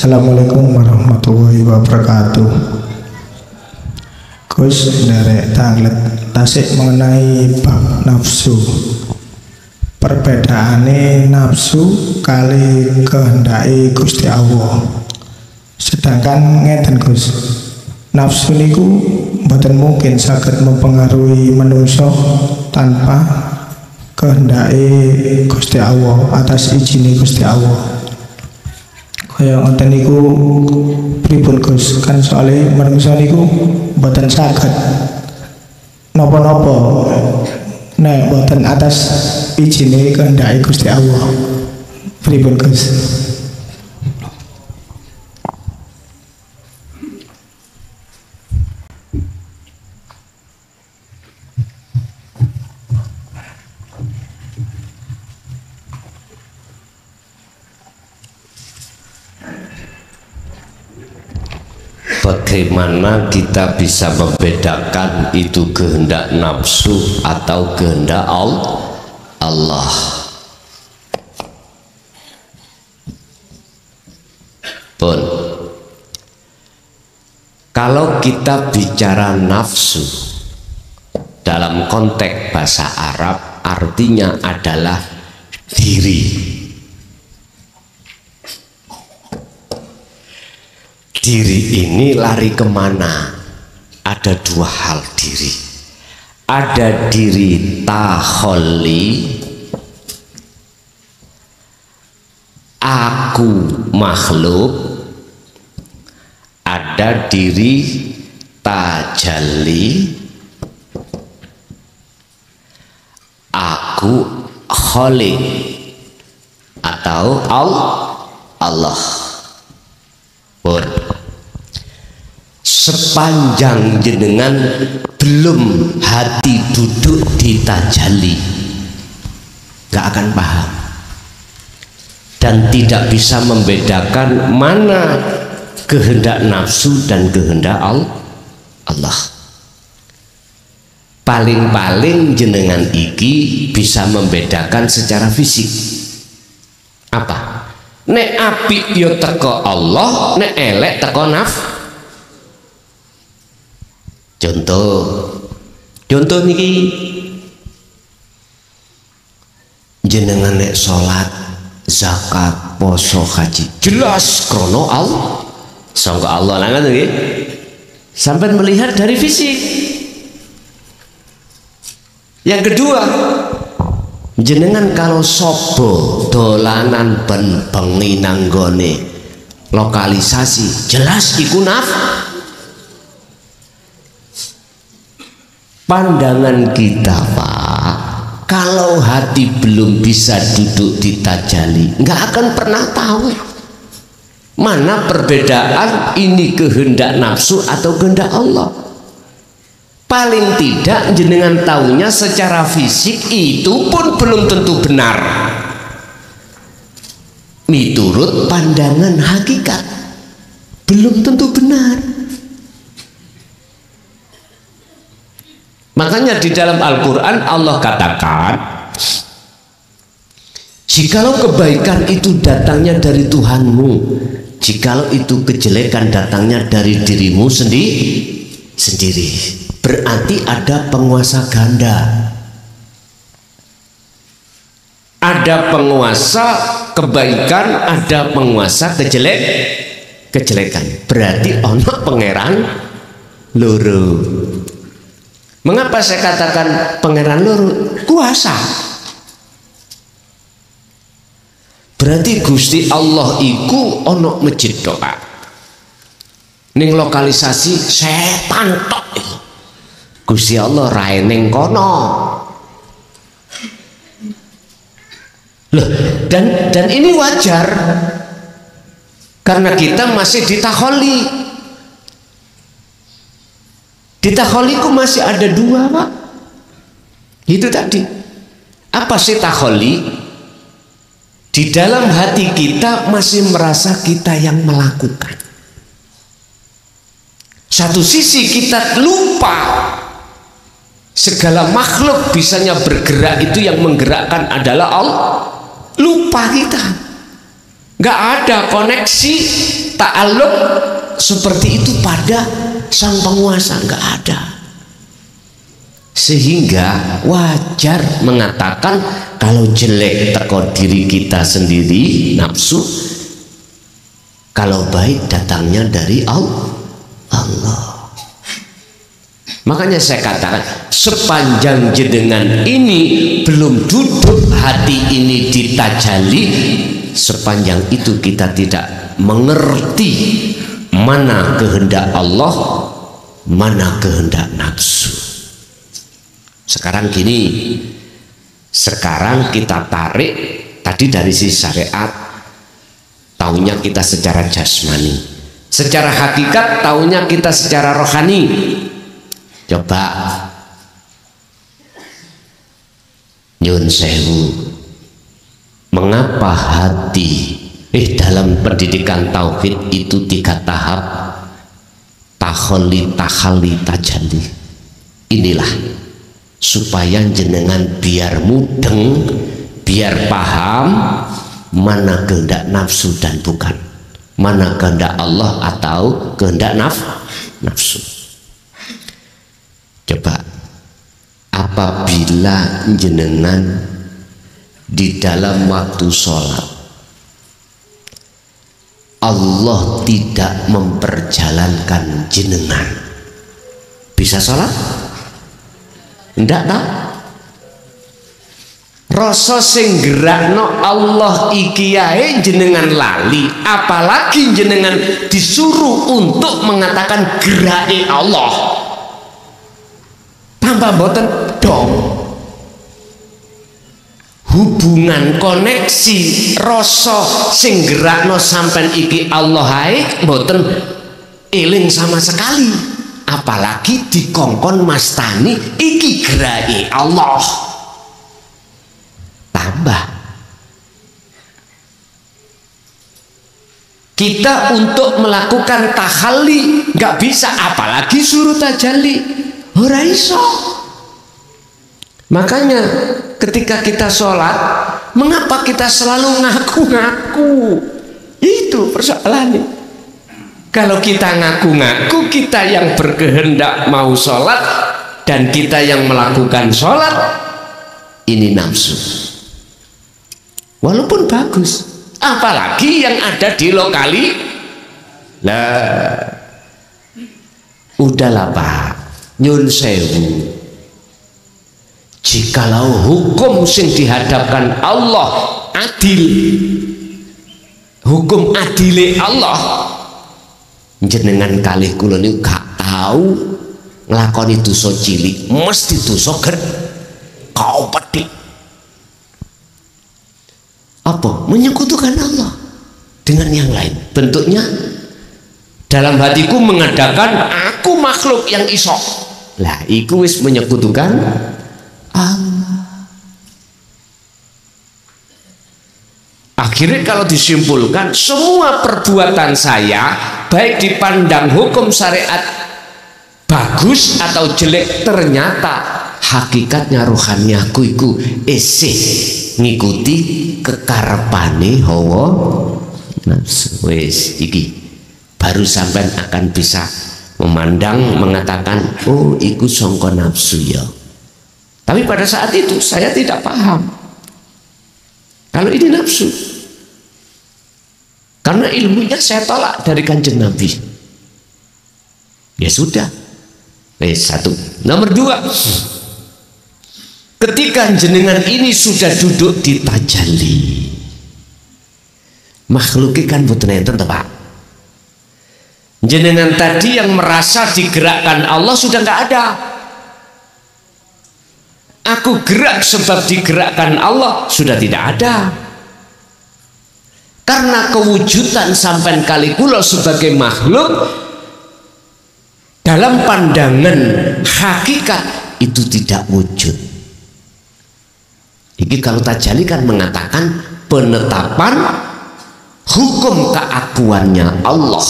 Assalamualaikum warahmatullahi wabarakatuh. Gus derek tanglet tasik mengenai bab nafsu. Perbedaane nafsu kali kehendake Gusti Allah. Sedangkan ngeten Gus, nafsu niku mboten mungkin saged mempengaruhi manusia tanpa kehendake Gusti Allah, atas izine Gusti Allah. Kaya ngoten niku pripun Gus? Kan soalnya manusia niku mboten saged napa-napa nek mboten atas izine kehendake Gusti Allah. Pripun Gus? Bagaimana kita bisa membedakan itu kehendak nafsu atau kehendak Allah? Pun, kalau kita bicara nafsu dalam konteks bahasa Arab, artinya adalah diri. Diri ini lari kemana? Ada dua hal diri. Ada diri takholli, aku makhluk. Ada diri tajalli, aku khaliq atau Allah. Pun sepanjang jenengan belum hati duduk di tajalli, gak akan paham dan tidak bisa membedakan mana kehendak nafsu dan kehendak Allah. Paling-paling jenengan iki bisa membedakan secara fisik. Apa? Nek apik yo teko Allah, nek elek teko nafsu. Contoh niki, jenengan nek salat, zakat, poso, haji jelas krono Allah, sangka Allah lah kan nggih. Sampai melihat dari fisik. Yang kedua, jenengan kalau sobo dolanan ben bengi nanggone lokalisasi jelas iku pandangan kita Pak, kalau hati belum bisa duduk di tajalli nggak akan pernah tahu mana perbedaan ini kehendak nafsu atau kehendak Allah. Paling tidak jenengan tahunya secara fisik itu pun belum tentu benar miturut pandangan hakikat, belum tentu benar. Makanya di dalam Al-Quran Allah katakan, jikalau kebaikan itu datangnya dari Tuhanmu, jikalau itu kejelekan datangnya dari dirimu sendiri, berarti ada penguasa ganda. Ada penguasa kebaikan, ada penguasa kejelekan. Berarti ono pangeran loro. Mengapa saya katakan pangeran loro? Kuasa. Berarti Gusti Allah iku ono masjid doa. Ning lokalisasi setan tok iku. Gusti Allah rae ning kono. Loh, dan ini wajar. Karena kita masih di takholli. Di takholiku masih ada dua Pak. Itu tadi. Apa sih takholi? Di dalam hati kita masih merasa kita yang melakukan. Satu sisi kita lupa segala makhluk bisanya bergerak, itu yang menggerakkan adalah Allah. Lupa kita. nggak ada koneksi ta'alluq seperti itu pada sang penguasa, nggak ada. Sehingga wajar mengatakan kalau jelek teko diri kita sendiri nafsu, kalau baik datangnya dari Allah. Makanya saya katakan sepanjang jenengan ini belum duduk hati ini ditajali, sepanjang itu kita tidak mengerti mana kehendak Allah, mana kehendak nafsu. Sekarang gini, sekarang kita tarik tadi dari sisi syariat, taunya kita secara jasmani, secara hakikat taunya kita secara rohani. Coba nyun sewu, mengapa hati dalam pendidikan tauhid itu 3 tahap, tahalli, tajalli. Inilah supaya jenengan biar mudeng, biar paham mana kehendak nafsu dan bukan, mana kehendak Allah atau kehendak nafsu. Coba apabila jenengan di dalam waktu sholat Allah tidak memperjalankan jenengan, bisa sholat? Ndak tak? Rasa sing gerakno Allah iki ae jenengan lali, apalagi jenengan disuruh untuk mengatakan gerake Allah. Tambah mboten dong. Hubungan koneksi rasa sing gerakno sampean iki Allah ae mboten eling sama sekali. Apalagi dikongkon mastani iki gerai Allah. Tambah kita untuk melakukan tahalli nggak bisa, apalagi suruh tajalli, ora iso. Makanya ketika kita sholat, mengapa kita selalu ngaku-ngaku? Itu persoalannya. Kalau kita ngaku-ngaku kita yang berkehendak mau sholat dan kita yang melakukan sholat, ini nafsu. Walaupun bagus, apalagi yang ada di lokali. Lah, udahlah Pak, nyun sewu. Jikalau hukum sing dihadapkan Allah adil, hukum adile Allah, jenengan kalih kula niku gak tahu nglakoni dosa cilik, mesti dosa kau petik. Apa? Menyekutukan Allah dengan yang lain. Bentuknya dalam hatiku mengadakan aku makhluk yang iso. Lah iku wis menyekutukan Allah. Akhirnya kalau disimpulkan, semua perbuatan saya baik dipandang hukum syariat bagus atau jelek, ternyata hakikatnya rohaniaku iku isih ngikuti kekarepane hawa nafsu. Wis iki baru sampean akan bisa memandang, mengatakan oh iku sangka nafsu ya. Tapi pada saat itu saya tidak paham kalau ini nafsu, karena ilmunya saya tolak dari Kanjeng Nabi. Ya sudah, satu. Nomor 2, ketika jenengan ini sudah duduk di tajalli, makhluk kan boten enten to Pak. Jenengan tadi yang merasa digerakkan Allah sudah nggak ada. Aku gerak sebab digerakkan Allah sudah tidak ada. Karena kewujudan sampean kali kula sebagai makhluk dalam pandangan hakikat itu tidak wujud. Ini kalau tajalli kan mengatakan penetapan hukum keakuannya Allah,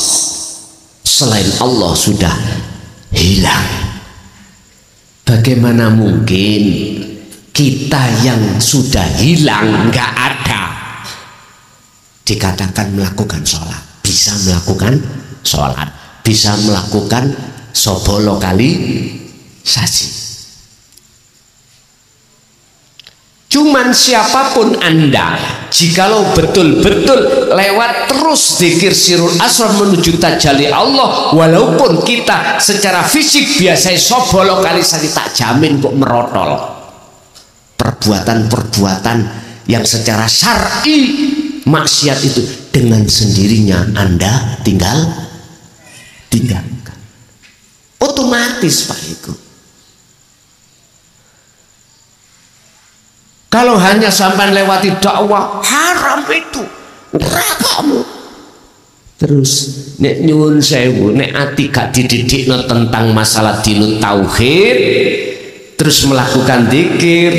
selain Allah sudah hilang. Bagaimana mungkin kita yang sudah hilang nggak ada? dikatakan melakukan sholat, bisa melakukan sholat, bisa melakukan lokalisasi. Cuman siapapun Anda, jikalau betul-betul lewat terus zikir sirul asrar menuju tajalli Allah, walaupun kita secara fisik biasa lokalisasi, tak jamin kok merotol. Perbuatan-perbuatan yang secara syar'i maksiat itu dengan sendirinya Anda tinggalkan. Otomatis Pak itu. Kalau hanya sampai lewati dakwah, haram itu, nerakamu. Terus nek nyuwun sewu, nek ati gak dididikno tentang masalah dinut tauhid, terus melakukan zikir,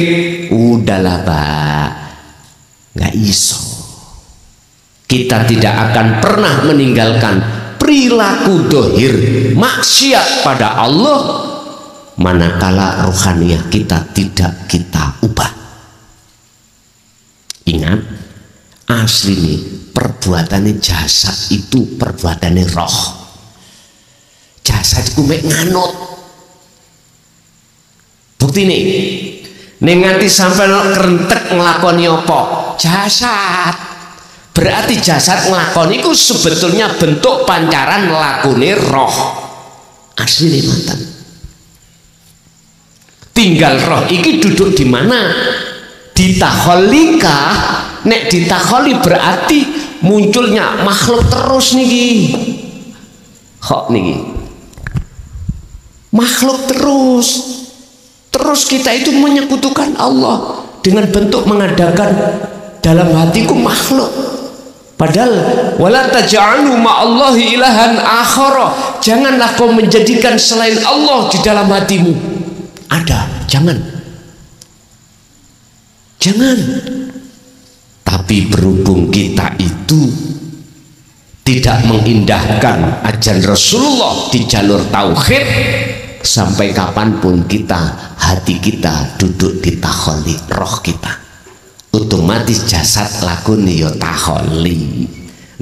udahlah Pak, nggak iso. Kita tidak akan pernah meninggalkan perilaku dohir maksiat pada Allah manakala rohaniah kita tidak kita ubah. Ingat, asli nih perbuatannya jasad itu perbuatannya roh. Jasad itu mek nganut. Bukti nih, nengati sampai kerentek ngelakoni apa? Jasad. Berarti jasad ngelakoni itu sebetulnya bentuk pancaran ngelakoni roh. Asli nih mantan. Tinggal roh iki duduk di mana? Ditakholika, nek ditakholi berarti munculnya makhluk terus niki. Kok niki? Makhluk terus. Terus kita itu menyekutukan Allah dengan bentuk mengadakan dalam hatiku makhluk. Padahal wala taj'alu ma'allahi ilahan akhara. Janganlah kau menjadikan selain Allah di dalam hatimu. Ada, jangan. Jangan. Tapi berhubung kita itu tidak mengindahkan ajaran Rasulullah di jalur tauhid, sampai kapanpun hati kita duduk di takholi roh kita, otomatis jasad lakoni ya takholi.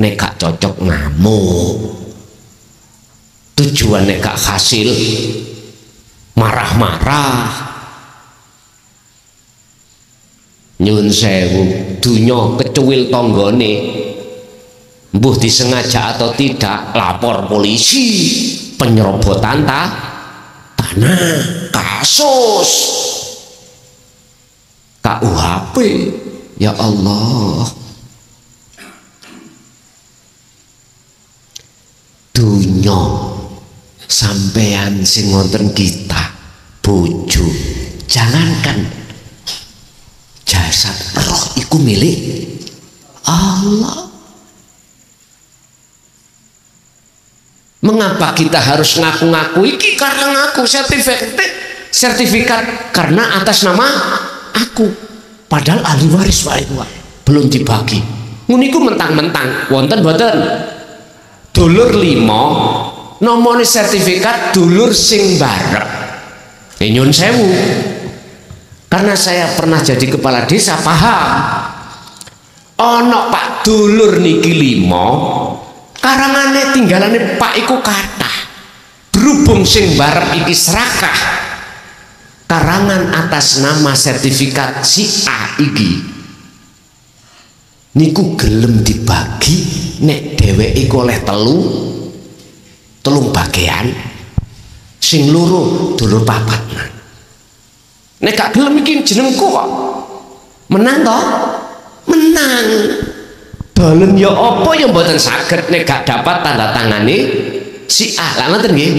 Nek gak cocok ngamuk, tujuan nek gak hasil marah-marah. Nyun sewu, dunya kecuil tonggone, mbuh disengaja atau tidak, lapor polisi, penyerobotan tanah, kasus KUHP. Ya Allah, dunya sampean sing wonten kita, bojo, jangankan jasad, roh iku milik Allah. Mengapa kita harus ngaku-ngaku iki? Karena ngaku sertifikat karena atas nama aku, padahal ahli waris Pak Ibu belum dibagi. Nguniku mentang-mentang wonten boten dulur 5 nomone sertifikat dulur sing barep. Nyun sewu, karena saya pernah jadi kepala desa, paham. Ono Pak dulur niki 5, karangane tinggalane Pak iku kathah. Berhubung sing barep iki serakah, karangan atas nama sertifikat si A iki niku gelem dibagi, nek dheweke iku oleh telung bagian, sing loro dulur papat. Nek gak gelem iki jenengku kok. Menang toh? Menang. Dalem ya apa ya mboten saged nek gak dapat tanda tangane si A. Lah ngoten nggih.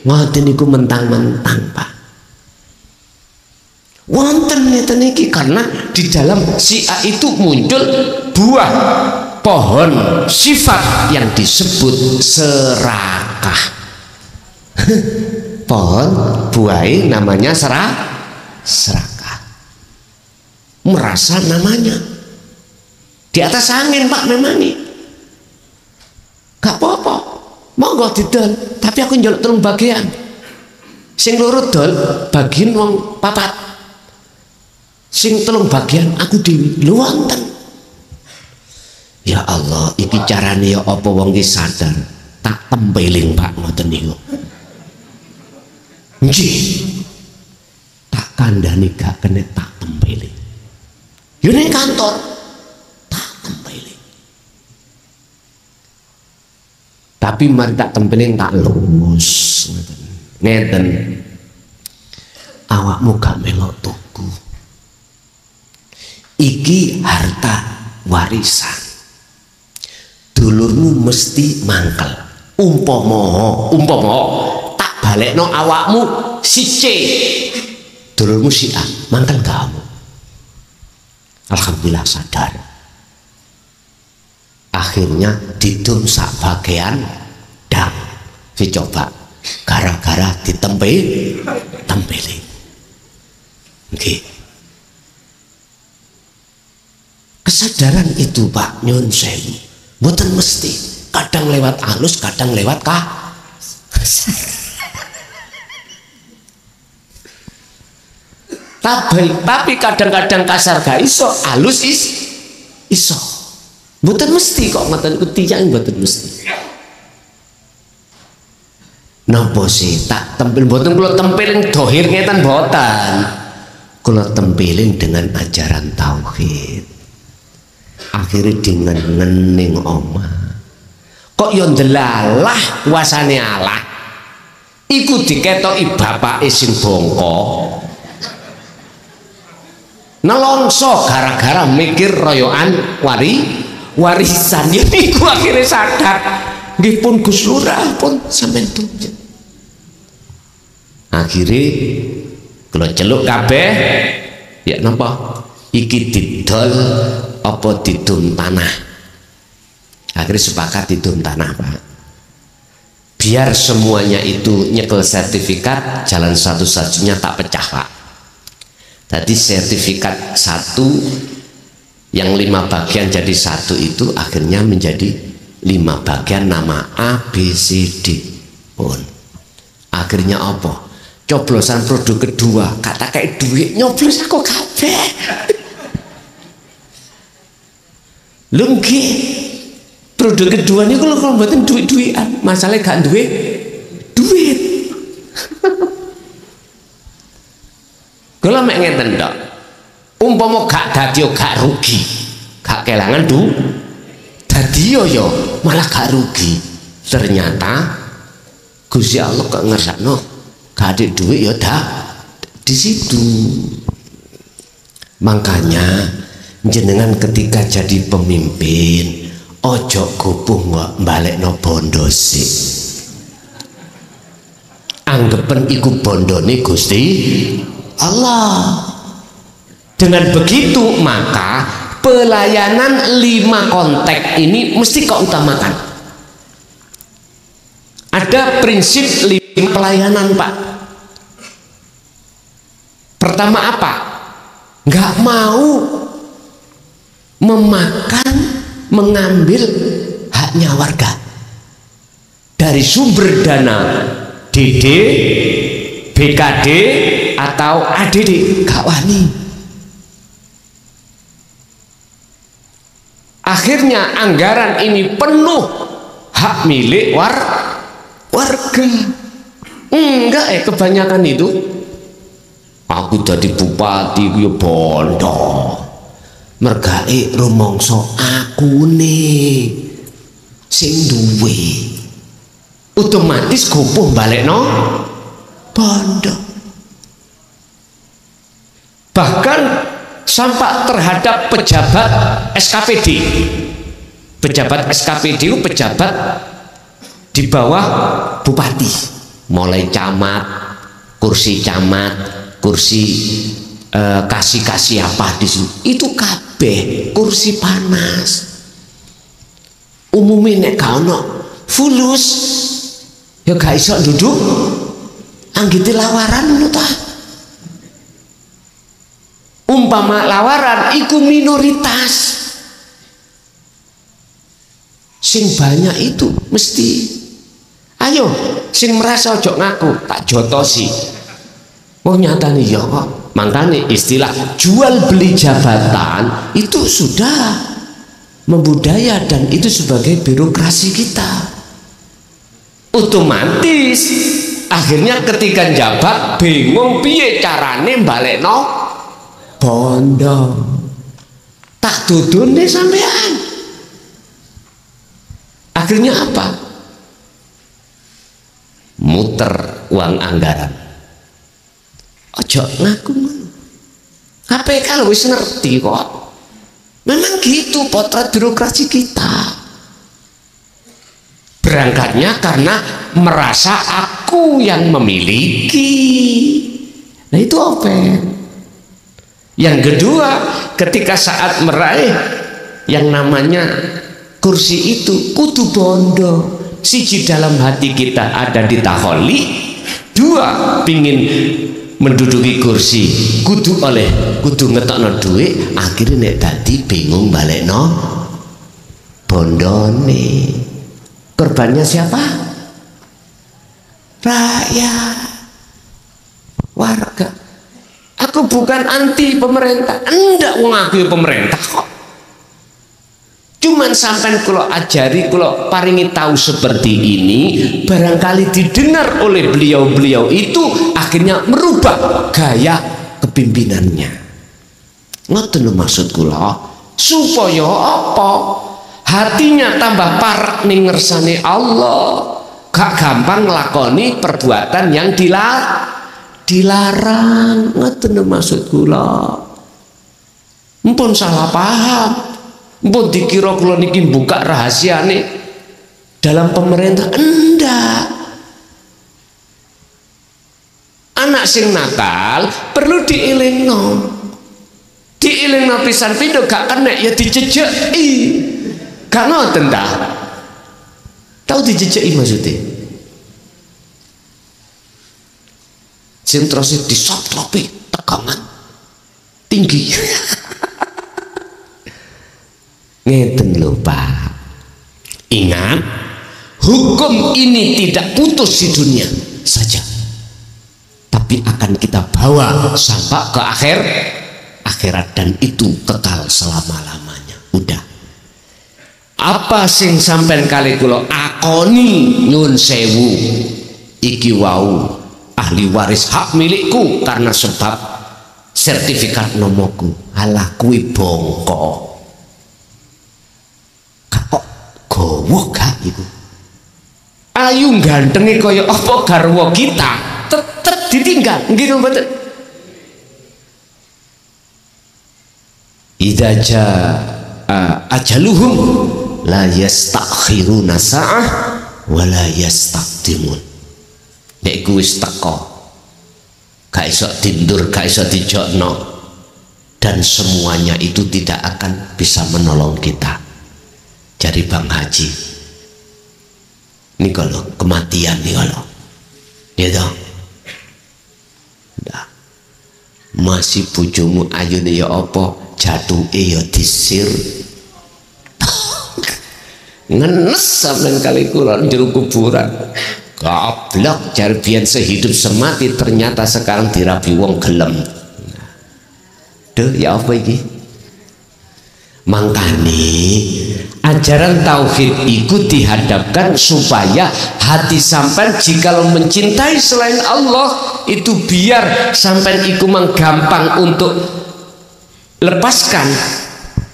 Ngoten niku mentang-mentang, Pak. Wonten ngeten iki karena di dalam si A itu muncul buah pohon sifat yang disebut serakah. Pohon buahnya namanya serakah. Merasa namanya di atas angin Pak, memang nih gak apa-apa, monggo didol, tapi aku njaluk telung bagian, sing loro dol bagian wong papat, sing telung bagian aku dewi lu wonten. Ya Allah, iki carane ya apa wong ki sadar tak tempeling Pak ngoten niku. Nggih. Tak kandhani gak kena tak tempeling. Yo ning kantor tak tempeling. Tapi mari tak tempeling tak lurus ngoten. Ngeten. Awakmu gak melok tuku. Iki harta warisan. Dulurmu mesti mangkel. Umpama tak balekno awakmu si C. Dulurmu si A mangkel kamu. Alhamdulillah sadar. Akhirnya didum sak bagian dam. Dicoba gara-gara ditempeli. Okay. Kesadaran itu Pak nyun sewu. Mboten mesti, kadang lewat halus, kadang lewat tapi kadang-kadang kasar gak iso, halus iso. Mboten mesti kok ngoten iku tiyang mboten mesti. Napa sih tak tempel mboten kula tempeling dohir ngeten mboten. Kula tempeling dengan ajaran tauhid. Akhirnya dengan ngening omah kok yo ndelalah kuasane Allah iku diketoki bapake sing bongko nelongso gara-gara mikir royokan warisan ya niku akhirnya sadar nggih pun Gus Lurah pun sampean tunjuk akhirnya kalau celuk kabeh ya napa iki didol apa didum tanah. Akhirnya sepakat didum tanah Pak. Biar semuanya itu nyekel sertifikat jalan satu-satunya tak pecah Pak. Tadi sertifikat satu yang 5 bagian jadi satu itu akhirnya menjadi 5 bagian nama A B C D pun. Akhirnya apa? Coblosan produk kedua kata kayak duit nyoblos aku kabeh. Lungki produk kedua ini kalau buatin duit-duitan masalahnya gak duit kalau mek ngeten tok umpama gak dadi gak rugi gak kelangan dadi yo malah gak rugi ternyata Gusti Allah kok ngersakno gak ada duit ya dah di situ. Makanya jenengan ketika jadi pemimpin ojo gupung balekno bondo sik anggepen iku bondone Gusti Allah. Dengan begitu maka pelayanan 5 kontak ini mesti kau utamakan. Ada prinsip 5 pelayanan Pak. Pertama apa? Nggak mau memakan, mengambil haknya warga dari sumber dana DD, BKD atau ADD, gak wani. Akhirnya anggaran ini penuh hak milik warga. Enggak kebanyakan itu. Aku jadi bupati ya bondo. Mergae rumangsa aku nih sing duwe otomatis gopoh balekno bondo. Bahkan sampai terhadap pejabat SKPD. Pejabat SKPD itu pejabat di bawah bupati, mulai camat, kursi camat, kursi kasih apa di sini itu kabeh kursi panas. Umumnya nek gak ono fulus ya gak iso duduk anggiti lawaran ngono ta. Umpama lawaran iku minoritas, sing banyak itu mesti ayo sing merasa ojo ngaku tak jotosi. Oh nyatane ya kok. Makanya istilah jual beli jabatan itu sudah membudaya, dan itu sebagai birokrasi kita. Otomatis akhirnya ketika jabat bingung piye carane balekno bondo. Tak dudune sampean. Akhirnya apa? Muter uang anggaran. Ojo ngaku ngono. KPK wis ngerti kok. Memang gitu potret birokrasi kita. Berangkatnya karena merasa aku yang memiliki. Nah itu open. Yang kedua, ketika saat meraih yang namanya kursi itu kudu bondo. Siji dalam hati kita ada di taholi, dua pingin menduduki kursi kudu ngetokno duit, akhirnya nek dadi bingung balekno bondone. Korbannya siapa? Rakyat, warga. Aku bukan anti pemerintah, enggak wong aku pemerintah kok. Cuman sampai kalau ajari, kalau paringi tahu seperti ini, barangkali didengar oleh beliau-beliau itu akhirnya merubah gaya kepimpinannya. Ngoten lho maksud kula, supaya apa? Hatinya tambah parek ning ngersane Allah, gak gampang nglakoni perbuatan yang dilarang. Ngoten lho maksud kula. Mumpun salah paham. Mbok dikira kula niki buka rahasia nih dalam pemerintah, enggak. Anak sing nakal perlu dielingno pisan pindho gak kena ya dijejeki. Gak ngoten ta? Tahu dijejeki maksudnya? Sing terus disotlopi tekangan tinggi. Ngeten lho Pak. Ingat, hukum ini tidak putus di dunia saja, tapi akan kita bawa sampai ke akhirat, dan itu kekal selama-lamanya. Udah. Apa sing sampean kali kula akoni nyun sewu, iki wau ahli waris hak milikku karena sebab sertifikat nomoku. Alah kuwi bongko. Gowo gak itu. Ayu gantenge kaya apa garwa kita tetep ditinggal nggih mboten. Idza jaa ajaluhum la yastakhiruna sa'ah wa la yastaqdimun. Nek wis teko gak iso tindur, gak iso dijokno, dan semuanya itu tidak akan bisa menolong kita. Jadi Bang Haji ini kalau kematian nih kalau ya dong masih bojomu ayu nih ya apa jatuh ya disir ngenes sampean kali kulon jero kuburan goblok jar biyen sehidup semati ternyata sekarang dirabi wong gelem. Duh ya apa iki? Mangkane ajaran tauhid itu dihadapkan supaya hati sampean jikalau mencintai selain Allah itu biar sampean iku menggampang untuk lepaskan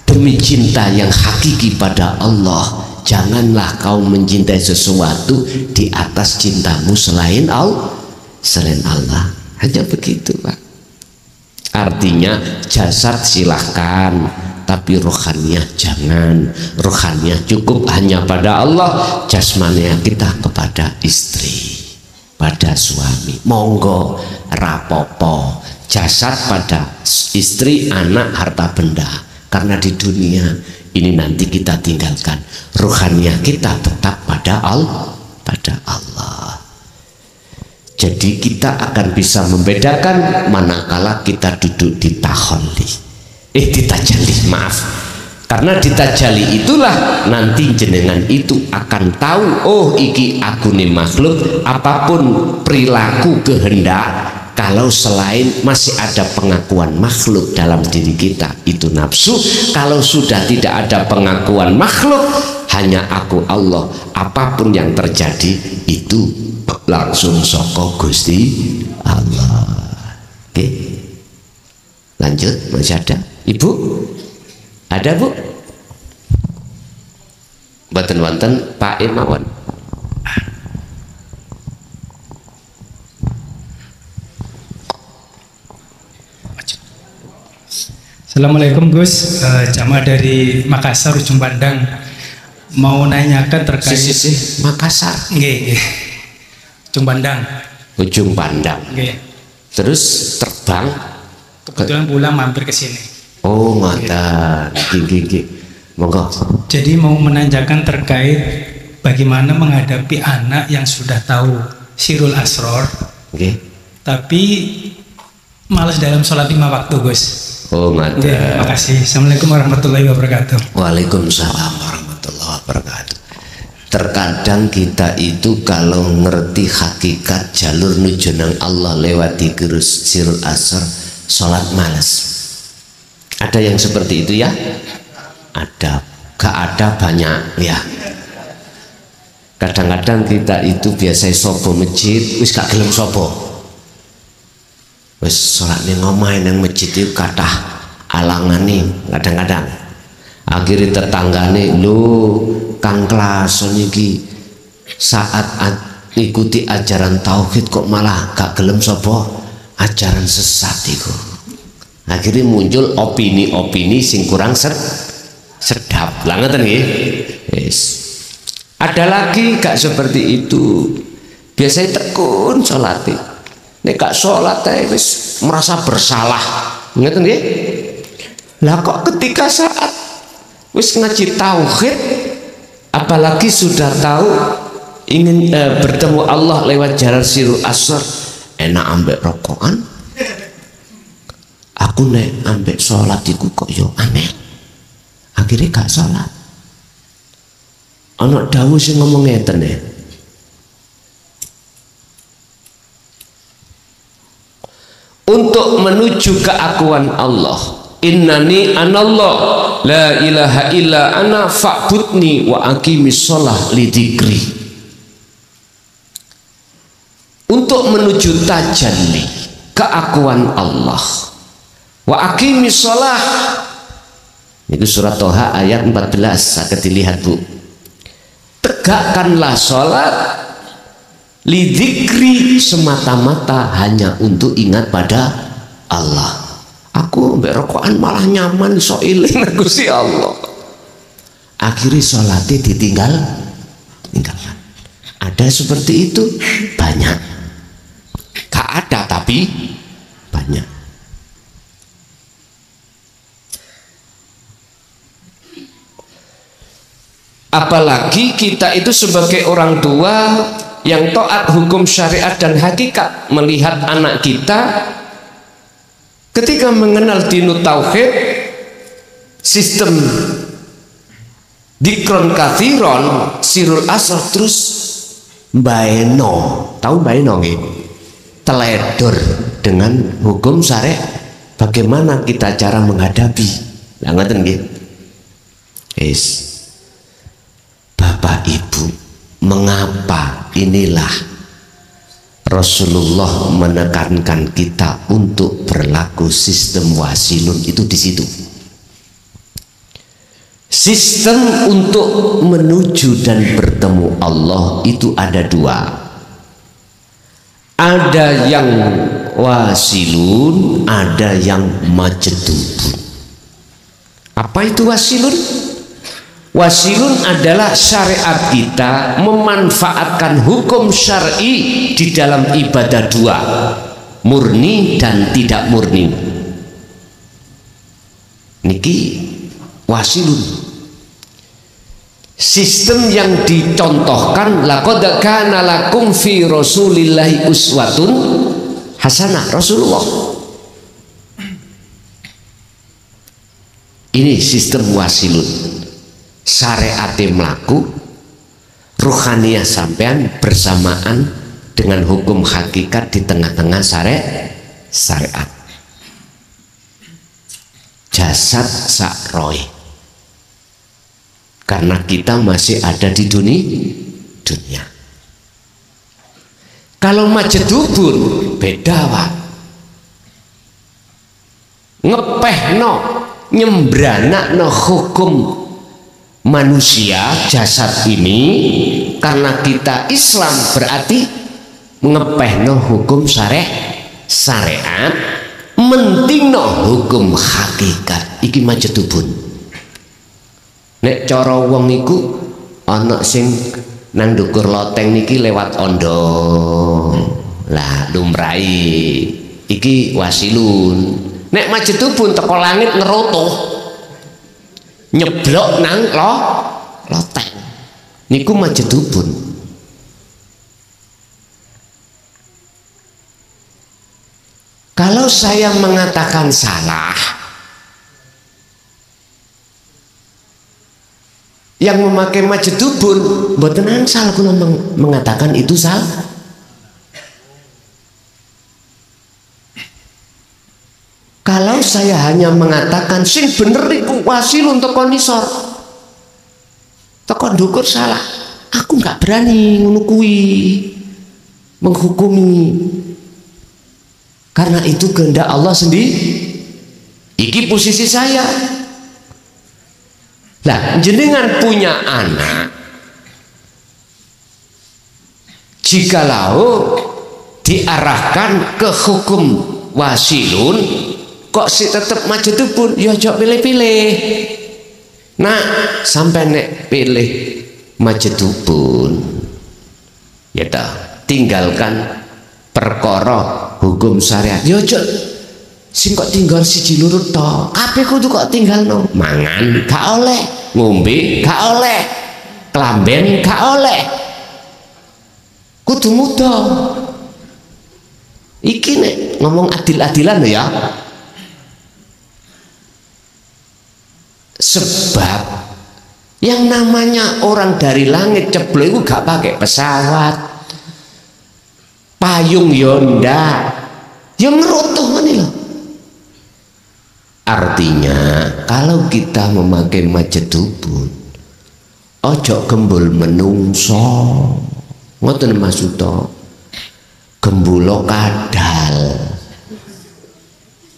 demi cinta yang hakiki pada Allah. Janganlah kau mencintai sesuatu di atas cintamu selain Allah. Hanya begitu Pak. Artinya jasad silahkan, tapi rohaniah jangan. Rohaniah cukup hanya pada Allah, jasmaniah kita kepada istri, pada suami. Monggo rapopo, jasad pada istri, anak, harta benda. Karena di dunia ini nanti kita tinggalkan, rohaniah kita tetap pada Allah, Jadi kita akan bisa membedakan manakala kita duduk di taholli, di tajalli, maaf. Karena di tajalli itulah nanti jenengan itu akan tahu, oh iki aku nih makhluk, apapun perilaku kehendak kalau selain masih ada pengakuan makhluk dalam diri kita, itu nafsu. Kalau sudah tidak ada pengakuan makhluk, hanya aku Allah, apapun yang terjadi itu langsung soko Gusti Allah. Oke, lanjut. Masih ada Ibu? Ada Bu? Mboten wonten Pak Imawon. Assalamualaikum Gus, jamaah dari Makassar Ujung Pandang, mau nanyakan terkait Makassar. Nggih, Ujung Pandang. Ujung Pandang. Nggih. Terus terbang. Kebetulan pulang mampir ke sini. Oh, ngoten. Nggih. Monggo. Jadi mau menanyakan terkait bagaimana menghadapi anak yang sudah tahu Sirul Asror, Nggih. tapi malas dalam sholat 5 waktu, Gus. Oh, ngoten. Terima kasih. Assalamualaikum warahmatullahi wabarakatuh. Waalaikumsalam warahmatullahi wabarakatuh. Terkadang kita itu kalau ngerti hakikat jalur nuju nang Allah lewat digerus Sirul Asr, sholat malas. Ada yang seperti itu ya? Ada. Gak ada banyak ya. Kadang-kadang kita itu biasa sobo masjid, wis gak gelem sobo. Wis sholat ning omah nang masjid itu kathah alangane kadang-kadang. Akhirnya tetanggane, lho Kang Klason iki saat ikuti ajaran tauhid kok malah gak gelem sapa ajaran sesat iku. Akhirnya muncul opini-opini sing kurang sedap. Lah ngoten nggih. Yes. Ada lagi gak seperti itu. Biasanya tekun salate. Nek gak salat wis merasa bersalah. Ngoten nggih. Lah kok ketika saat wis ngaji tauhid, apalagi sudah tahu ingin bertemu Allah lewat jalan Sirul Asr, enak ambek rokokan. Aku nek ambek sholat iku kok yo aneh. Akhirnya gak sholat. Anak dawuh sing ngomong ngeten ya. Untuk menuju keakuan Allah, innani anallah la ilaha illa ana fa'budni wa aqimis sholah li dzikri. Untuk menuju tajalli keakuan Allah, wa aqimis sholah, itu surat Toha ayat 14. Akan dilihat Bu. Tegakkanlah sholat li dzikri, semata-mata hanya untuk ingat pada Allah. Aku mbek rokokan malah nyaman so iling Gusti Allah. Akhirnya sholatnya tinggalkan. Ada seperti itu? Banyak. Gak ada tapi banyak. Apalagi kita itu sebagai orang tua yang taat hukum syariat dan hakikat, melihat anak kita ketika mengenal dinu tauhid, sistem dikron kathiron Sirul Asr, terus mbaeno, tahu mbaeno nggih? Teledor dengan hukum syariat. Bagaimana kita cara menghadapi? Lah ngoten nggih. Bapak Ibu, mengapa inilah Rasulullah menekankan kita untuk berlaku sistem wasilun itu di situ. Sistem untuk menuju dan bertemu Allah itu ada dua. Ada yang wasilun, ada yang majdubun. Apa itu wasilun? Wasilun adalah syariat kita memanfaatkan hukum syar'i di dalam ibadah dua, murni dan tidak murni. Niki wasilun. Sistem yang dicontohkan, laqad kana lakum fi rasulillahi uswatun hasanah, Rasulullah. Ini sistem wasilun. Syariate mlaku, ruhaniyah sampean bersamaan dengan hukum hakikat di tengah-tengah syariat. Jasad sak roh. Karena kita masih ada di dunia. Kalau majedubun beda, Pak. Ngepehno, nyembranakno hukum manusia jasad ini, karena kita Islam berarti ngepehno hukum syariat, mentingno hukum hakikat. Iki majedubun. Nek cara wong iku ana sing nang ndukur loteng niki lewat ondo. Lah lumrai iki wasilun. Nek majedubun teko langit ngerotoh. Nyeblok nang loteng. Niku majedubun. Kalau saya mengatakan salah, yang memakai majedubun mboten angsal kula mengatakan itu salah. Kalau saya hanya mengatakan sing bener iku wasilun teko nisor, teko ndukur salah, aku nggak berani ngono kuwi menghukumi, karena itu kehendak Allah sendiri. Iki posisi saya. Lah jenengan punya anak, jikalau diarahkan ke hukum wasilun kok si tetap majedubun, ya jok pilih-pilih. Nah sampai nek pilih majedubun, ya dah tinggalkan perkara hukum syariat. Ya jok sing kok tinggal siji loro tok, kabeh kudu kok tinggalno. Mangan gak oleh, ngombe gak oleh, kelamben gak oleh, kudu muda. Iki nek ngomong adil-adilan ya. Sebab yang namanya orang dari langit ceblok itu gak pakai pesawat, payung yonda, yang ngerutuh ini loh. Artinya kalau kita memakai majedubun, ojo gembul menungso, ngoten maksudnya gembulo kadal.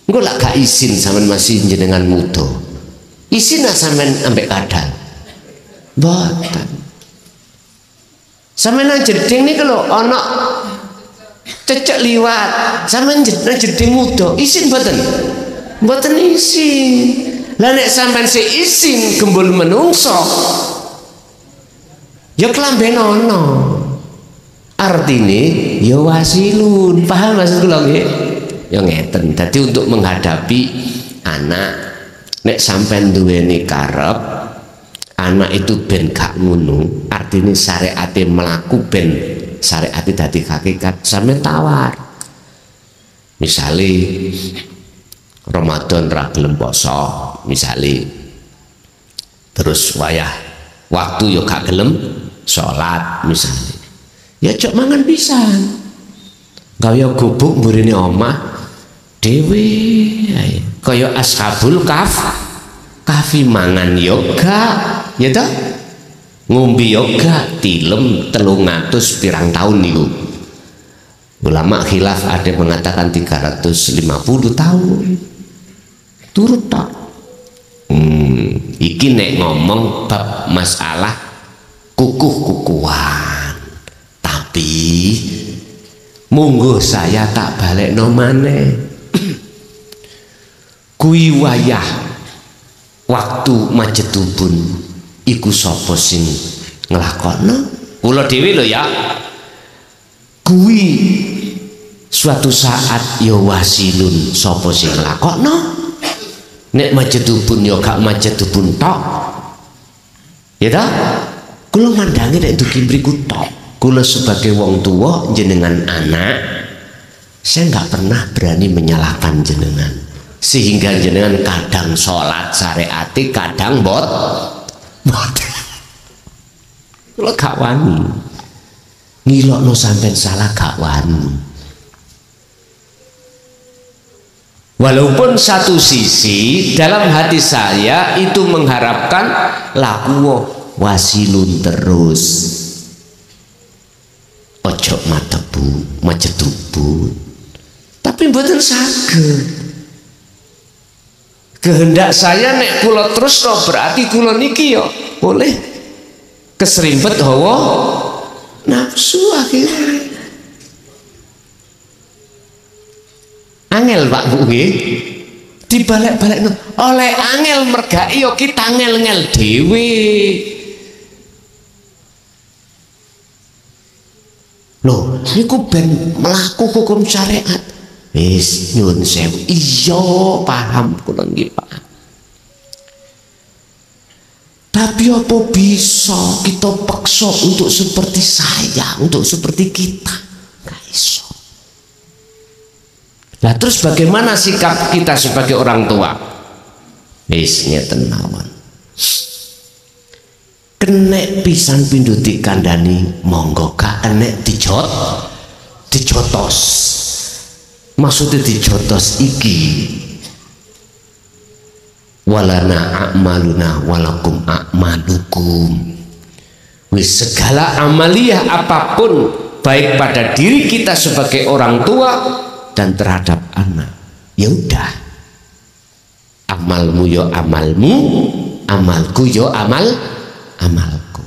Engko lak gak izin sampean masih jenengan muda, izin sampean ambek kadal mboten. Sampean jeding niku lho ana cecek liwat, sampean jeding muda izin mboten? Mboten izin. Lah nek sampean si izin gembul menungso, ya kelamben ana. Artine ya wasilun. Paham maksud kula nggih? Ya ngeten. Dadi untuk menghadapi anak, nek sampean duweni karep anak itu ben gak ngono, artine syariate mlaku ben syariate dadi hakikat, sampean tawar. Misale Ramadan ra gelem poso misale, terus wayah waktu yo gak gelem salat misale, ya cok mangan pisan, kaya gubuk mburine omah dhewe kaya ashabul kafi mangan yoga ya toh, ngombe yoga tilem 300 pirang tahun niku. Ulama khilaf, ada mengatakan 350 tahun. Turut tak? Iki nek ngomong bab masalah kukuh-kukuhan. Tapi monggo saya tak balik nomane. Kui wayah waktu majedubun iku sapa sing nglakokno? Kula dhewe lho ya. Kui suatu saat ya wasilun sapa sing nglakokno? Nek majedubun ya gak majedubun tok. Ya ta? Kula mandangi nek dugi mriku tok. Kula sebagai wong tua jenengan anak, saya nggak pernah berani menyalahkan jenengan. Sehingga jenengan kadang sholat syariati, kadang bot. Kula gak wani. ngilokno sampean salah gak wani. Walaupun satu sisi dalam hati saya itu mengharapkan laku wasilun terus, ojo matebu macetubu, tapi mboten saged. Kehendak saya nek kula terus no, berarti kula niki yo boleh keserimpet hawa nafsu akhirnya. Angel Pak Bu nggih. Dibalik-balik oleh angel mergai yo kita ngel-ngel dhewe. Loh, niku ben melaku hukum syariat. Wis nyuwun sewu. Iya, paham kula nggih, Pak. Tapi apa bisa kita paksa untuk seperti saya, untuk seperti kita? Nggak iso. Nah, terus bagaimana sikap kita sebagai orang tua? Wis ngeten mawon. Kenek pisan pindho dikandani monggo, gak enek dijotos. Maksudnya dijotos iki walana a'maluna walakum a'malukum. Wis segala amaliyah apapun baik pada diri kita sebagai orang tua dan terhadap anak, ya udah, amalmu yo amalmu, amalku yo amalku.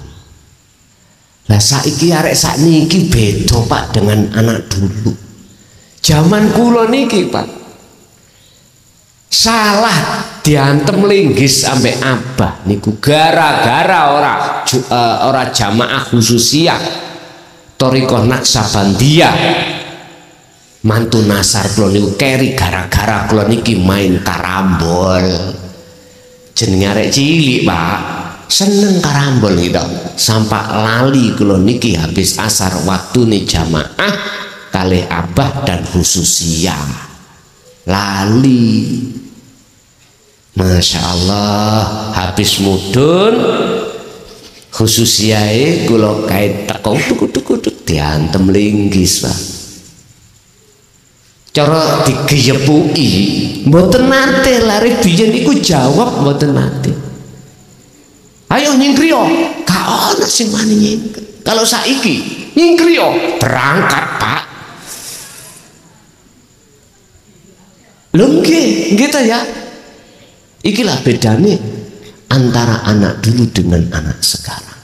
Lah saiki arek sakniki beda Pak dengan anak dulu. Zaman kula niki Pak, salah diantem linggis sampai abah niku gara-gara ora jamaah khususiyah Thariqah Naksabandiyah. Mantu nasar kula niku keri gara-gara kula niki main karambol. Jenenge arek cilik Pak, seneng karambol gitu. Sampai lali kula niki habis asar waktune jamaah kalih abah dan khususiyah lali. Masya Allah, habis mudun khususiyah kula kait tekong tuk diantem linggis Pak. Cara digeyepui mboten nate, lari biyen iku jawab mboten nate. Ayo nyingkriyo, gak ana sing wani nyingkri. Kalau saiki nyingkriyo berangkat Pak. Lho nggih, gitu ya. Ikilah bedanya antara anak dulu dengan anak sekarang.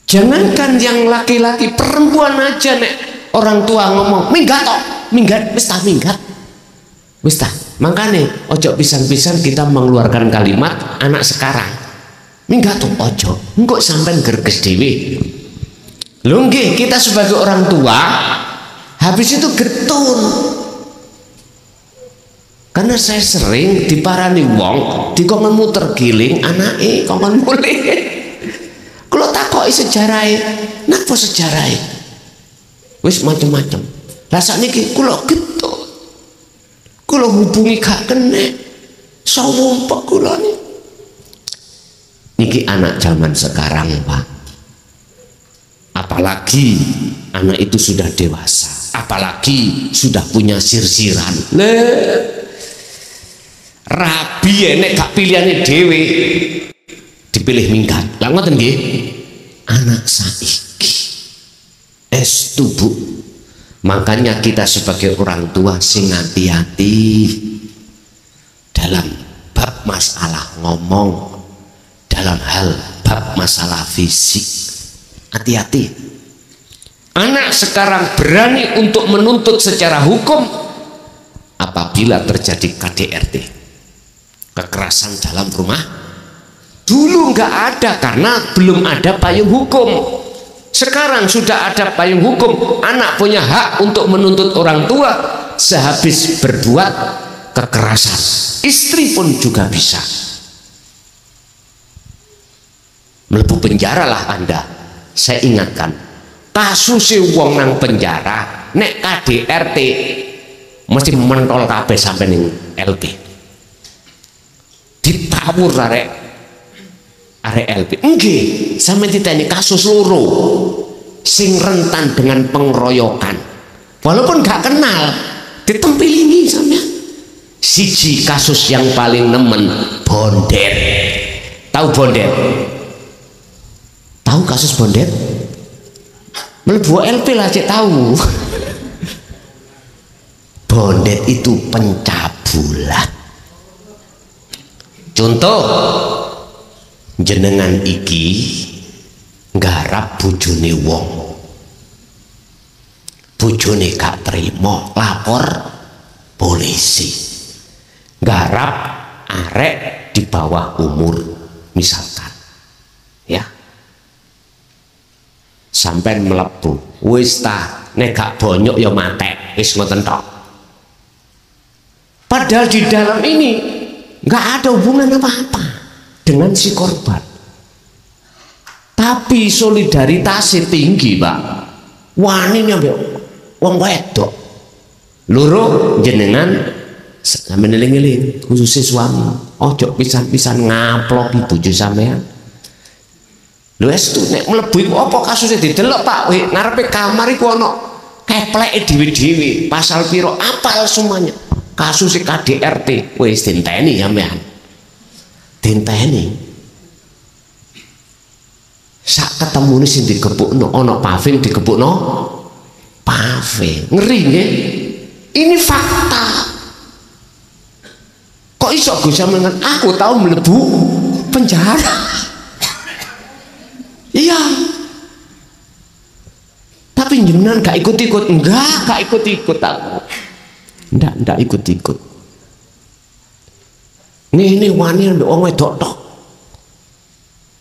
Jangankan yang laki-laki, perempuan aja nek orang tua ngomong minggat tok, minggat, wis ta minggat. Wis ta. Makane ojo pisan-pisan kita mengeluarkan kalimat anak sekarang. Minggat tok ojo, engko sampean gerges dhewe. Lho nggih, kita sebagai orang tua habis itu getun. Karena saya sering diparani wong dikongkon muter giling anake kongkon mulih. Kalau takoki sejarahe, napa sejarahe? Wis macem-macem. Lah sakniki kula getun. Kula hubungi gak kenek. Sawumpek kula niki anak zaman sekarang, Pak. Apalagi anak itu sudah dewasa, apalagi sudah punya sirsiran. Rabi nek gak pilihane dhewe dipilih minggat. Lah ngoten nggih. Anak saiki estu Bu. Makanya kita sebagai orang tua sing hati-hati dalam bab masalah ngomong, dalam hal bab masalah fisik. Hati-hati. Anak sekarang berani untuk menuntut secara hukum apabila terjadi KDRT, kekerasan dalam rumah. Dulu nggak ada karena belum ada payung hukum. Sekarang sudah ada payung hukum. Anak punya hak untuk menuntut orang tua sehabis berbuat kekerasan. Istri pun juga bisa. Mlebu penjara lah Anda. Saya ingatkan, kasus wong nang penjara nek KDRT mesti mentol kabeh sampai ning LP. Ditawur arek. arek LP nggih sampeyan titeni kasus loro sing rentan dengan pengeroyokan walaupun gak kenal ditempilingi sampeyan. Siji kasus yang paling nemen bondet. Tahu bondet? Tahu kasus bondet? Mlebu LP lah cek tahu. Bondet itu pencabulan. Contoh jenengan iki nggarap bojone wong. Bojone gak trimo, lapor polisi. Nggarap arek di bawah umur misalkan. Ya. Sampai mlebu, wis ta nek gak bonyok ya matek, wis ngoten tok. Padahal di dalam ini nggak ada hubungan apa-apa dengan si korban. Tapi solidaritasnya tinggi, Pak. Wani nyampe wong wedok. Loro jenengan sampeyan eling-eling khususnya suami. Ojo pisan-pisan ngaploki bojo sampean. Lho estu nek mlebu iku apa kasusnya didelok, Pak? Wih, ngarepe kamar iku ana kepleke dhewe-dhewe. Pasal piro apal semuanya. Kasus KDRT wis dinteni sampean. Dinteni. Sak ketemune sing digebukno ana paving digebukno paving. Ngeri nggih. Ini fakta. Kok iso Gus sampean aku tahu mlebu penjara. Iya. Tapi jenengan gak ikut-ikut, gak ikut-ikut aku. Ndak ikut-ikut. Ini wani ambek wong wedok tok.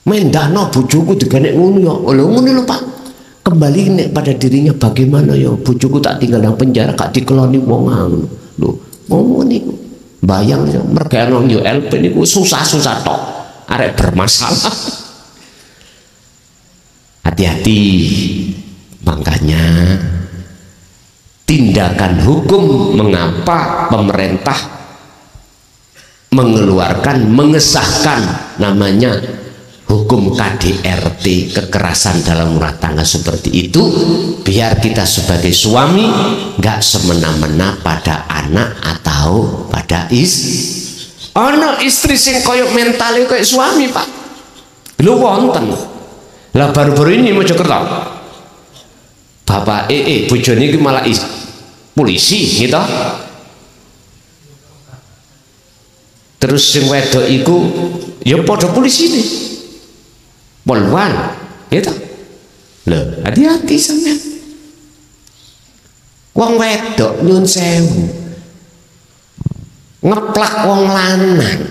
Mendahno bojoku diganek ngono ya. Lho ngono lho Pak. Kembali nek pada dirinya bagaimana ya bojoku tak tinggal nang penjara gak dikeloni wong ngono. Lho, ngono niku. Bayang ya mergano yo LP niku susah-susah tok. Arek bermasalah. Hati-hati. Makanya tindakan hukum mengapa pemerintah mengeluarkan, mengesahkan namanya hukum KDRT, kekerasan dalam rumah tangga seperti itu, biar kita sebagai suami nggak semena-mena pada anak atau pada istri sing koyok mentalnya kayak suami Pak. Lu wonten lah baru-baru ini Mojokerto bapak bojone iki malah polisi gitu. Terus sing wedok iku ya padha polisi nih poluan gitu. Loh hati-hati sampean. Wong wedok nyun sewu ngeplak wong lanang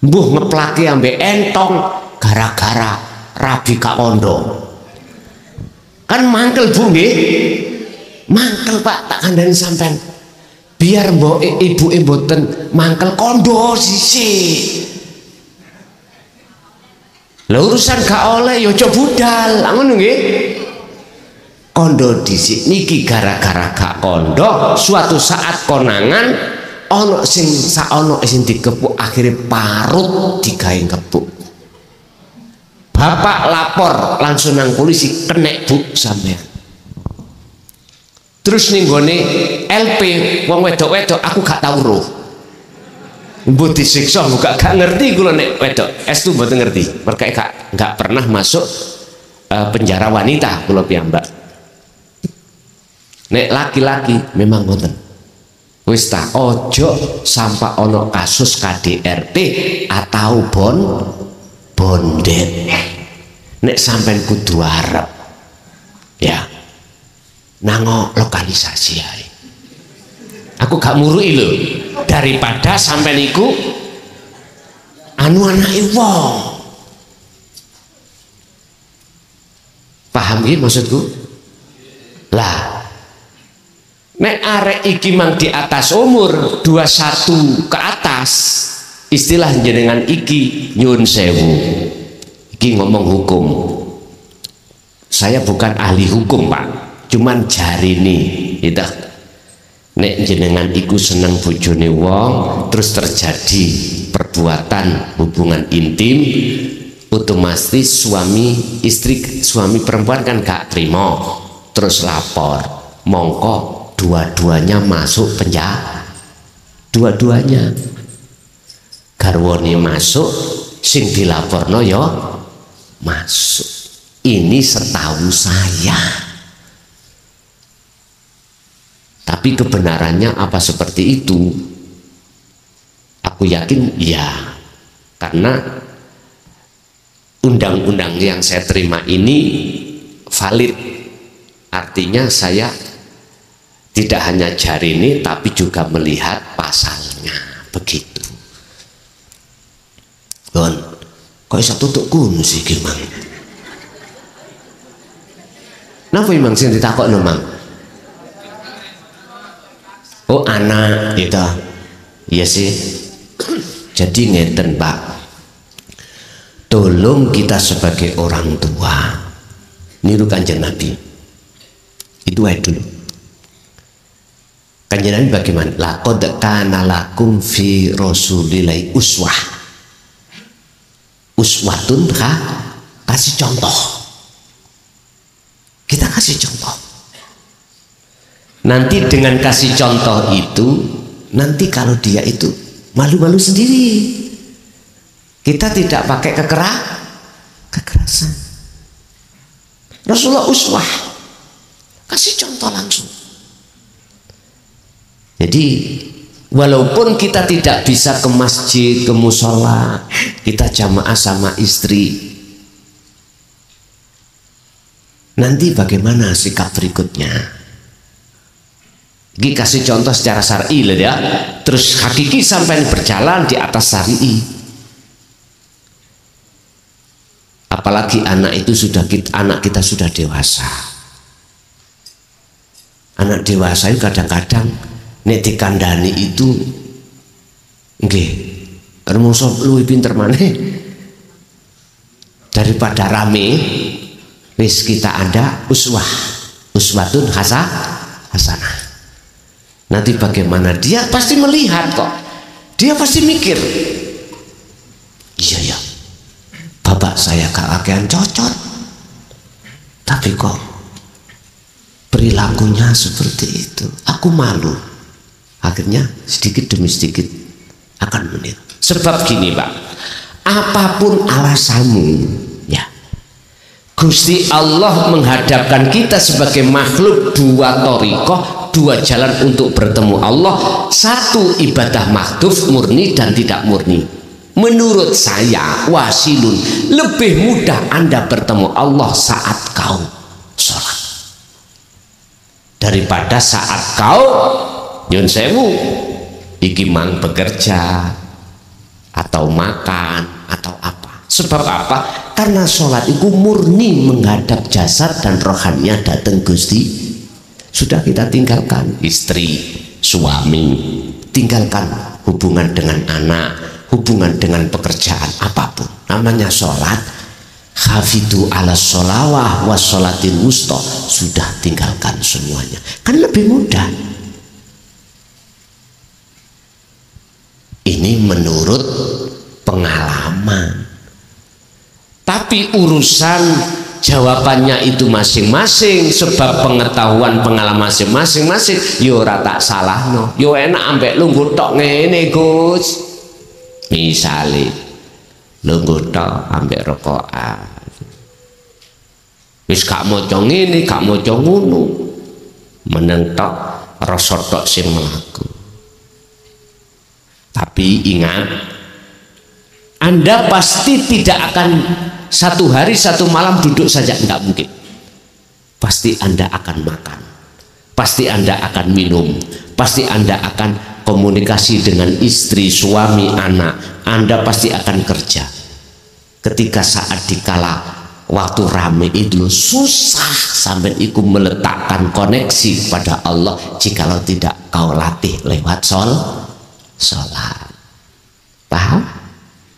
mbuh ngeplaki ambek entong gara-gara rabi kak kondo kan mangkel Bu nggih. Mangkel Pak tak kandhani sampean biar mbok ibuke mboten mangkel kondo sisik. Lah urusan gak oleh ya aja budal ngono nggih. Kondo dhisik niki gara-gara gak kondo suatu saat konangan ana sing saono sing dikepuk akhirnya parut digawe kepuk. Bapak lapor langsung nang polisi kenek Bu sampean. Terus ning gone LP wong wedok-wedok aku gak tau roh. Mbok disiksa gak ngerti kula nek wedok. Estu mboten ngerti. Mereka gak pernah masuk penjara wanita kula piyambak. Nek laki-laki memang ngoten. Wis ta ojo sampai ono kasus KDRT atau bondet. Nek sampean kudu arep ya nango lokalisasi ae. Aku gak murui lho daripada sampean iku anu anake wong. Paham nggih maksudku? Lah nek arek iki mang di atas umur 21 ke atas istilah jenengan iki nyun sewu. Iki ngomong hukum. Saya bukan ahli hukum Pak, cuman jari nih gitu. Nek jenengan iku seneng bojone wong terus terjadi perbuatan hubungan intim otomatis suami perempuan kan gak terima, terus lapor, mongko dua-duanya masuk penjara, dua-duanya garwane masuk, sing dilaporno yo masuk. Ini setahu saya, tapi kebenarannya apa seperti itu? Aku yakin ya, karena undang-undang yang saya terima ini valid, artinya saya tidak hanya jari ini tapi juga melihat pasalnya begitu. Bon, kok bisa tutup kuno sih gimang? Napa imang sing ditakokno mang? Oh anak itu, iya sih. Jadi ngeten Pak, tolong kita sebagai orang tua niru Kanjeng Nabi. Itu aja dulu. Kanjeng Nabi bagaimana? Laqad kana lakum fi rasulillahi uswah. Uswatun kasih contoh. Kita kasih contoh. Nanti dengan kasih contoh itu, nanti kalau dia itu malu-malu sendiri. Kita tidak pakai kekerasan. Rasulullah uswah, kasih contoh langsung. Jadi walaupun kita tidak bisa ke masjid, ke musola, kita jamaah sama istri. Nanti bagaimana sikap berikutnya? Ini kasih contoh secara syar'i lah ya. Terus hakiki sampai berjalan di atas syar'i. Apalagi anak kita sudah dewasa. Anak dewasa itu kadang-kadang nek dikandani itu nggih, rumangsa luwih pinter maneh daripada rame. Wis kita ada uswatun hasanah. Nanti bagaimana? Dia pasti melihat kok. Dia pasti mikir. Iya ya, bapak saya kakean cocot, tapi kok perilakunya seperti itu. Aku malu. Akhirnya sedikit demi sedikit akan meniru. Sebab gini Pak, apapun alasanmu, ya, Gusti Allah menghadapkan kita sebagai makhluk dua thariqah, dua jalan untuk bertemu Allah. Satu ibadah mahdhuf murni dan tidak murni. Menurut saya wasilun, lebih mudah Anda bertemu Allah saat kau sholat daripada saat kau nyun sewu iki mang bekerja atau makan atau apa. Sebab apa? Karena sholat itu murni menghadap jasad dan rohannya datang Gusti. Sudah kita tinggalkan istri, suami, tinggalkan hubungan dengan anak, hubungan dengan pekerjaan apapun. Namanya sholat, hafidu ala sholawah was sholatil wusta, sudah tinggalkan semuanya. Kan lebih mudah. Ini menurut pengalaman. Tapi urusan jawabannya itu masing-masing, sebab pengetahuan pengalaman masing-masing. Yo ora tak salahno. Yo enak ambek lungguh tok ngene, Gus. Misale lungguh tok ambek rokokan. Wis gak maca ngene, gak maca ngono. Menentok rasa tok sing mlaku. Tapi ingat, Anda pasti tidak akan satu hari satu malam duduk saja, enggak mungkin. Pasti Anda akan makan, pasti Anda akan minum, pasti Anda akan komunikasi dengan istri, suami, anak. Anda pasti akan kerja. Ketika saat dikala waktu rame itu susah sampai ikut meletakkan koneksi pada Allah jikalau tidak kau latih lewat sholat. Paham?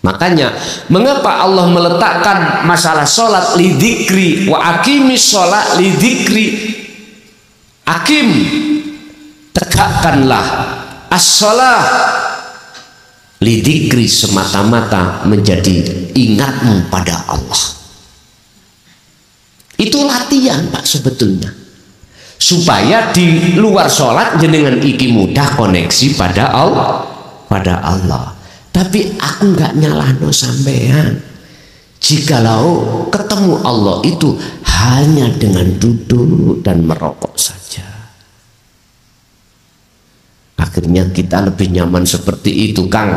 Makanya mengapa Allah meletakkan masalah sholat lidzikri wa aqimis sholat lidzikri. Akim, tegakkanlah as-sholat, Lidzikri semata-mata menjadi ingatmu pada Allah. Itu latihan Pak sebetulnya, supaya di luar sholat jenengan iki mudah koneksi pada Allah. Tapi aku nggak nyalahno sampean. Jikalau ketemu Allah itu hanya dengan duduk dan merokok saja. Akhirnya kita lebih nyaman seperti itu Kang,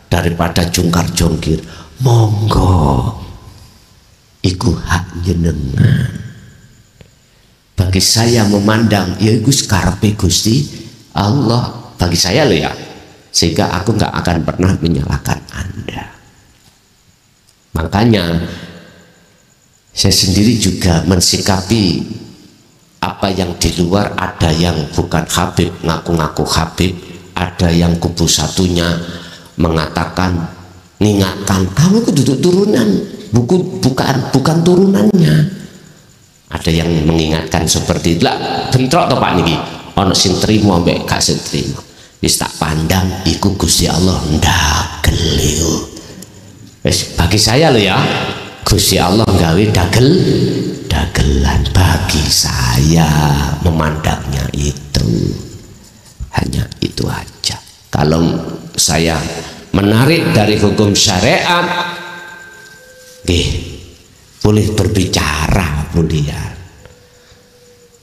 daripada jungkar-jongkir. Monggo, iku hak jenengan. Bagi saya memandang ya iku karepe Gusti Allah. Bagi saya loh ya, sehingga aku nggak akan pernah menyalahkan Anda. Makanya saya sendiri juga mensikapi apa yang di luar. Ada yang bukan Habib ngaku-ngaku Habib, ada yang kubu satunya mengatakan, mengingatkan kamu itu duduk turunan, bukan turunannya. Ada yang mengingatkan seperti itu lah. Bentrok toh Pak niki, ono sing trimo mbek gak sing trimo. Wis tak pandang iku Gusti Allah ndagel yo. Wis bagi saya lo ya, Gusti Allah gawe dagelan. Bagi saya memandangnya itu hanya itu aja. Kalau saya menarik dari hukum syariat, boleh berbicara,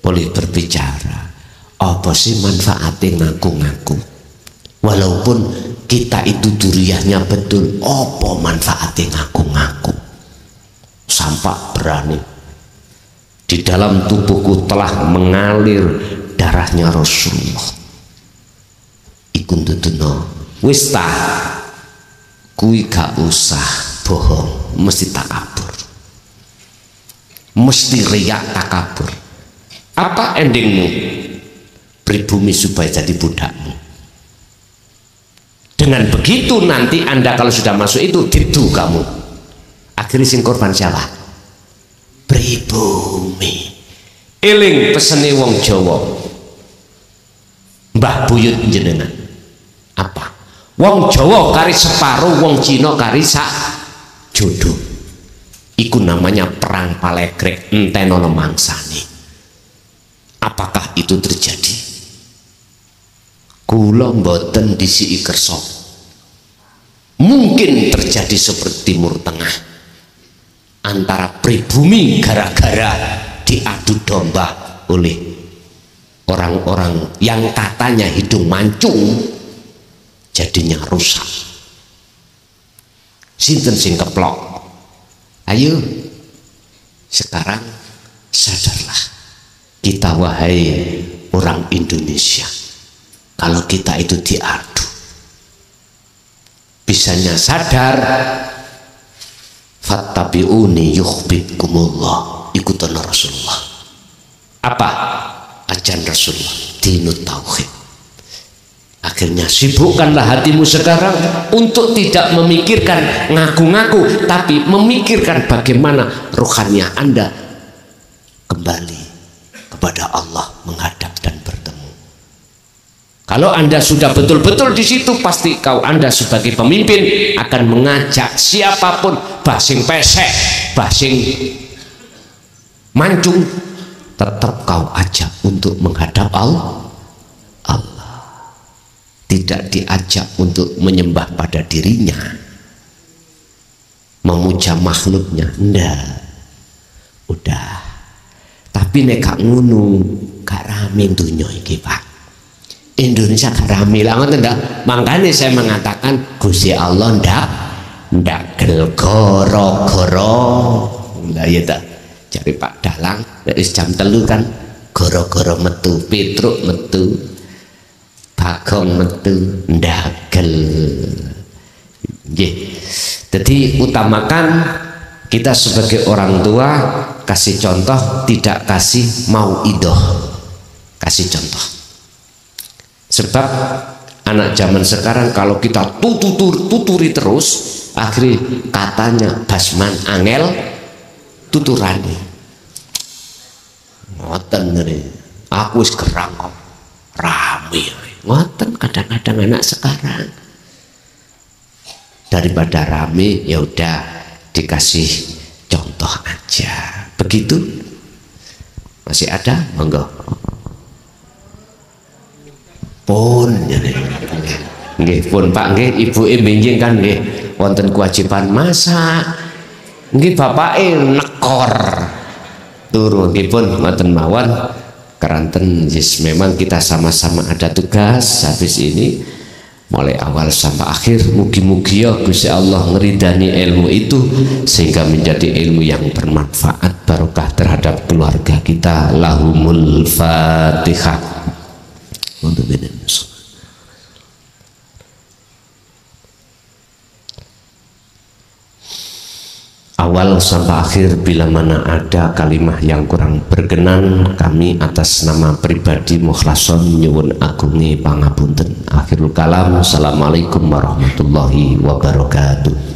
boleh berbicara. Apa sih manfaatnya ngaku-ngaku? Walaupun kita itu duriahnya betul, apa manfaatnya ngaku-ngaku? Sampai berani, di dalam tubuhku telah mengalir darahnya Rasulullah. Iku nduduno wis ta, kuwi gak usah bohong, mesti takabur, mesti riak takabur. Apa endingmu? Pribumi supaya jadi budakmu. Dengan begitu nanti Anda kalau sudah masuk itu didu kamu. Akhirnya sing korban siapa? Pribumi. Eling pesene wong Jawa, Mbah Buyut jenengan. Apa? Wong Jawa kari separuh, wong Cina kari sak jodoh. Iku namanya perang palegrek, entenono mangsane. Apakah itu terjadi? Kula mboten disiki kersa. Mungkin terjadi seperti Timur Tengah, antara pribumi gara-gara diadu domba oleh orang-orang yang katanya hidung mancung, jadinya rusak. Sinten sing keplok? Ayo sekarang sadarlah kita, wahai orang Indonesia. Kalau kita itu diadu, bisanya sadar, fattabi'uni yuhibbukumullah, ikutan Rasulullah. Apa ajaran Rasulullah? Dinut tauhid. Akhirnya sibukkanlah hatimu sekarang untuk tidak memikirkan ngaku-ngaku, tapi memikirkan bagaimana rohaniah Anda kembali kepada Allah, menghadap dan bertemu. Kalau Anda sudah betul-betul di situ, pasti Anda sebagai pemimpin akan mengajak siapapun, basing pesek, basing mancung, tetap kau ajak untuk menghadap Allah. Tidak diajak untuk menyembah pada dirinya, memuja makhluknya. Ndak, udah. Tapi nek gak ngono, gak rame dunya iki, Pak. Indonesia gak rame lah, ngoten ndak? Makanya saya mengatakan Gusti Allah ndak gel-goro-goro. Lah ya tak. Cari Pak Dalang, wis jam 3 kan goro-goro metu, Petruk metu, Bagong metu, ndagel. Nggih. Jadi utamakan kita sebagai orang tua kasih contoh, tidak kasih mau idoh, kasih contoh. Sebab anak zaman sekarang kalau kita tuturi terus, akhirnya katanya basman angel tuturane. Ngoten ngene. Aku wis gerang kok rame. Ngoten kadang-kadang anak sekarang. daripada rame, ya udah dikasih contoh aja. Begitu. Masih ada? Monggo. Pun nggih pun Pak nggih, ibuke benjing kan nggih wonten kewajiban masak. Nggih bapake nekor. Turu nggih pun ngoten mawon. Keranten yes, memang kita sama-sama ada tugas habis ini mulai awal sampai akhir. Mugi-mugi ya Gusti Allah ngeridani ilmu itu sehingga menjadi ilmu yang bermanfaat, barokah terhadap keluarga kita. Lahumul Fatihah. Untuk awal sampai akhir, bila mana ada kalimah yang kurang berkenan, kami atas nama pribadi mukhlason nyuwun agungi pangapunten. Akhirul kalam, assalamualaikum warahmatullahi wabarakatuh.